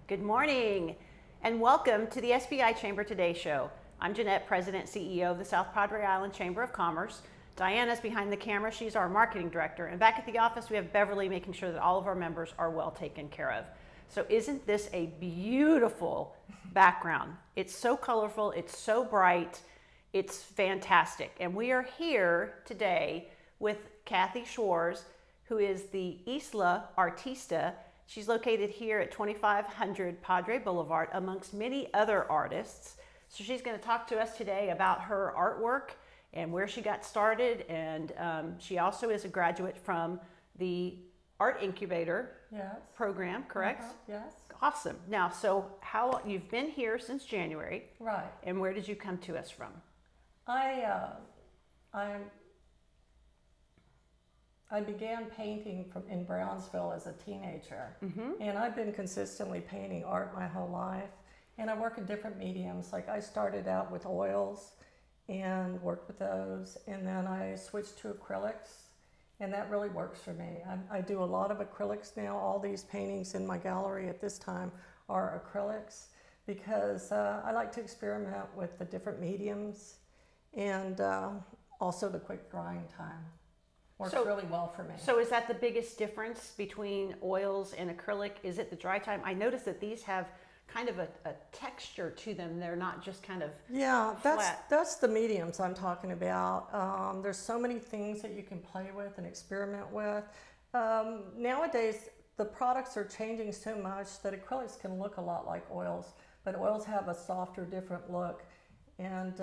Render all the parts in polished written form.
Good morning, and welcome to the SPI Chamber Today show. I'm Jeanette, President and CEO of the South Padre Island Chamber of Commerce. Diana's behind the camera. She's our marketing director. And back at the office, we have Beverly making sure that all of our members are well taken care of. So isn't this a beautiful background? It's so colorful, it's so bright, it's fantastic. And we are here today with Kathy Schwarz, who is the Isla Artista. She's located here at 2500 Padre Boulevard amongst many other artists. So she's going to talk to us today about her artwork and where she got started. And she also is a graduate from the Art Incubator program, correct? Yes. Awesome. Now, so how you've been here since January. Right. And where did you come to us from? I began painting in Brownsville as a teenager, and I've been consistently painting art my whole life. And I work in different mediums. Like I started out with oils and worked with those, and then I switched to acrylics, and that really works for me. I do a lot of acrylics now. All these paintings in my gallery at this time are acrylics because I like to experiment with the different mediums and also the quick drying time. Works really well for me. So is that the biggest difference between oils and acrylic? Is it the dry time? I noticed that these have kind of a texture to them. They're not just kind of flat. That's the mediums I'm talking about. There's so many things that you can play with and experiment with. Nowadays, the products are changing so much that acrylics can look a lot like oils, but oils have a softer, different look. And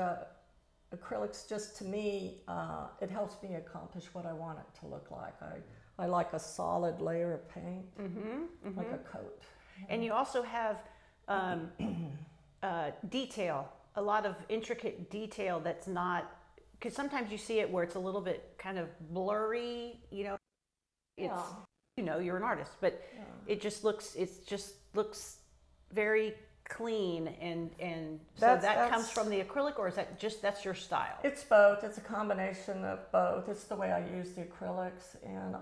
acrylics, just to me, it helps me accomplish what I want it to look like. I like a solid layer of paint, like a coat. And you also have detail, a lot of intricate detail that's not, because sometimes you see it where it's a little bit kind of blurry, you know, you know, you're an artist, but it just looks very clean, and so that comes from the acrylic, or is that just, that's your style? It's both. It's a combination of both. It's the way I use the acrylics, and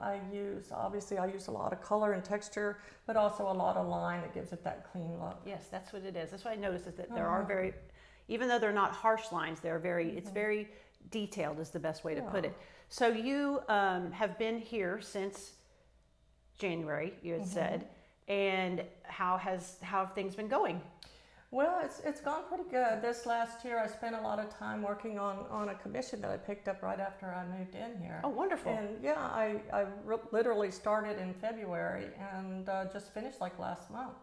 obviously I use a lot of color and texture, but also a lot of line that gives it that clean look. Yes, that's what it is. That's what I noticed, is that there are very, even though they're not harsh lines, they're very, it's very detailed is the best way to put it. So you have been here since January, you had said, and how have things been going? Well, it's gone pretty good. This last year I spent a lot of time working on a commission that I picked up right after I moved in here. Oh, wonderful. And yeah, I literally started in February and just finished like last month.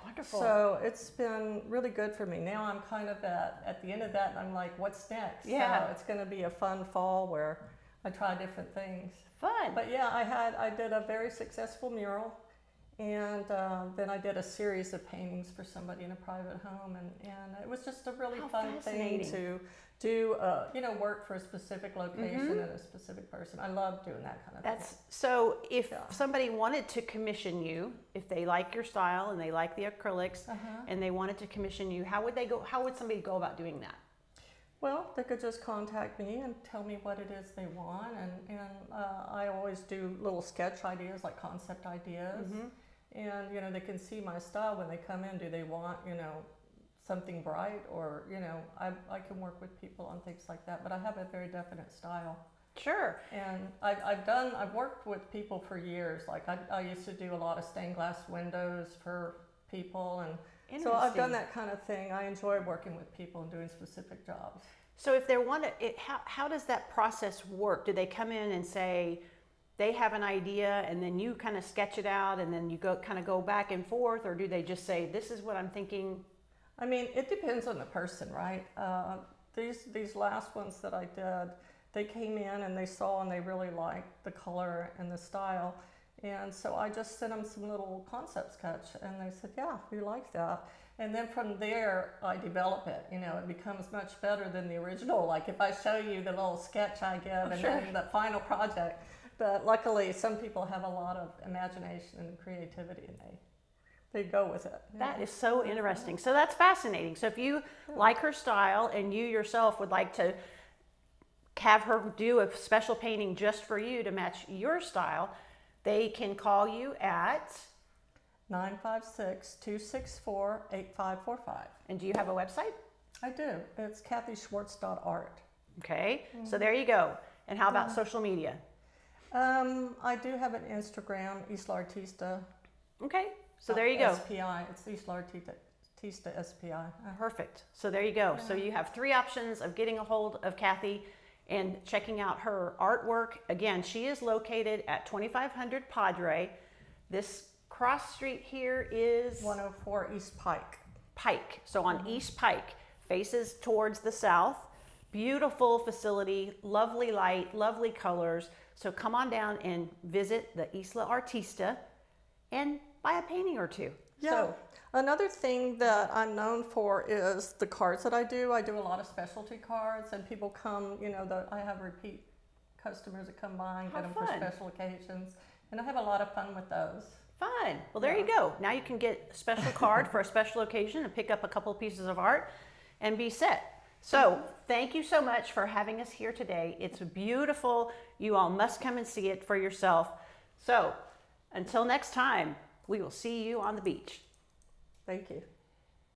Wonderful. So it's been really good for me. Now I'm kind of at the end of that, and I'm like, what's next? Yeah. So it's going to be a fun fall where I try different things. Fun. But yeah, I did a very successful mural. And then I did a series of paintings for somebody in a private home, and it was just a really fun thing to do, work for a specific location and a specific person. I love doing that kind of thing. So if somebody wanted to commission you, if they like your style and they like the acrylics and they wanted to commission you, how would somebody go about doing that? Well, they could just contact me and tell me what it is they want, and I always do little sketch ideas, like concept ideas. And, they can see my style when they come in. Do they want, something bright, or, I can work with people on things like that, but I have a very definite style. Sure. And I've worked with people for years. Like I used to do a lot of stained glass windows for people, and so I've done that kind of thing. I enjoy working with people and doing specific jobs. So if they want to, how does that process work? Do they come in and say, they have an idea, and then you kind of sketch it out, and then you go back and forth, or do they just say, this is what I'm thinking? I mean, it depends on the person, right? These last ones that I did, they came in and they saw and they really liked the color and the style, and so I just sent them some little concept sketch, and they said, yeah, we like that. And then from there, I develop it. It becomes much better than the original. Like if I show you the little sketch I give then the final project. But luckily, some people have a lot of imagination and creativity, and they go with it. That is so interesting. So that's fascinating. So if you like her style and you yourself would like to have her do a special painting just for you to match your style, they can call you at 956-264-8545. And do you have a website? I do. It's kathyschwarz.art. Okay, so there you go. And how about social media? I do have an Instagram, Isla Artista. Okay, so there you go. SPI. It's Isla Artista SPI. Perfect. So there you go. So you have 3 options of getting a hold of Kathy and checking out her artwork. Again, she is located at 2500 Padre. This cross street here is 104 East Pike. Pike. So on East Pike, faces towards the south. Beautiful facility, lovely light, lovely colors. So come on down and visit the Isla Artista and buy a painting or two. Yeah. So, another thing that I'm known for is the cards that I do. I do a lot of specialty cards, and people come, I have repeat customers that come by and get them for special occasions, and I have a lot of fun with those. Fun. Well, there you go. Now you can get a special card for a special occasion and pick up a couple of pieces of art and be set. So thank you so much for having us here today. It's beautiful. You all must come and see it for yourself. So until next time, we will see you on the beach. Thank you.